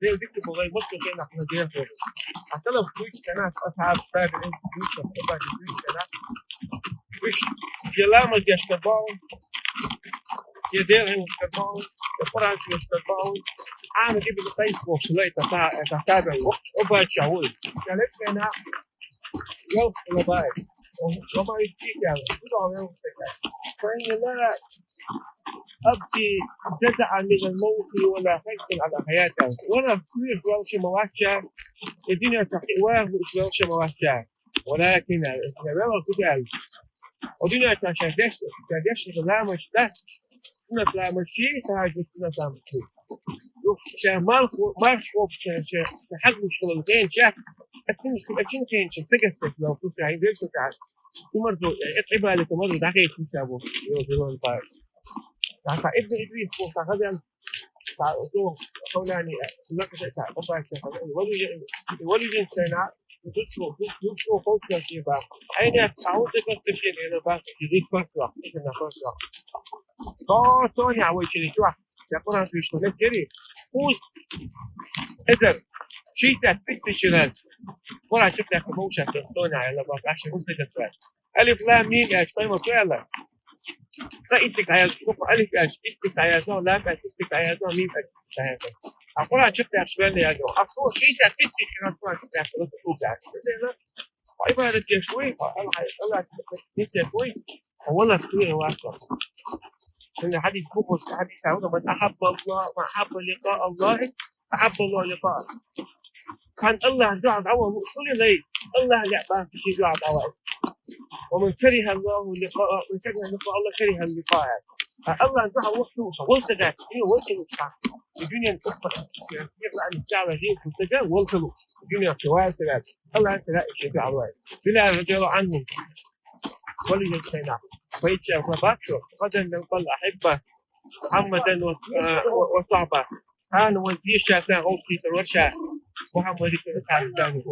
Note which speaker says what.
Speaker 1: زي ذكر بغي مصر كنا احنا جايين فوق عشان لو تويتش كانت اصعب سبب ان تويتش اصعب تويتش كانت وش يلا جاش تباو يدير مش تباو القرآن مش تباو عامل جيب القيس وشليت تتابع وبعد شهور قالت انا يوم الباي وما يجيك يعني كله يوم فإن لا أبكي جزعا من الموت ولا حزنا على حياته ولا كثير وش مواشى الدنيا تحواه وش مواشى ولكن الإسلام كتاب الدنيا تشهدش لا مش ده سنة لا مشي هذه سنة لا مشي شيء ما خوف شيء حق مشكلة غين شيء أكين غين شيء سجست لو كنت عايز تعال تمرض اتعب على تمرض دقيقة كتابه يوم البار تعال ابن إدريس فوق تعال تعال قولاني لك تعال أبغى ولي سنة تدخل فوق كذا أين تعود تكتشف إلى بعض جديد فترة إذا فترة توني عويش اللي تروح يقولون في شغلة كذي فوز إذا شيء تثبت شغال ولا شفت لك موشة توني على بعض عشان نص الدفاع ألف لام ميم إيش طيب فعلا فإنتك عيال شوف ألف إيش إنتك عيال نو لام إيش إنتك عيال نو ميم إيش عيال أقول شفت أشبال يا جو أقول شيء تثبت شغال أقول شفت أشبال تقول عبارة شوي الله نسي شوي والله كثير واقع إن حديث بوكس حديث عودة من أحب الله ما أحب لقاء الله أحب الله لقاء كان الله جعل أول شو لي الله لعبان في شيء جعل أول ومن كره الله لقاء من كره لقاء الله كره اللقاء الله جعل وقته وصلت هي وصلت الدنيا تقطع يطلع عن الدعوة دي تنتجه والخلوص الدنيا تواسع الله تلاقي شيء الله بلا رجل عنهم ولي السيناء فيتشا وباكر غدا نلقى الأحبة محمدا وصعبة كانوا وزيشا ساغوصي الورشة محمد بن إسحاق الثاني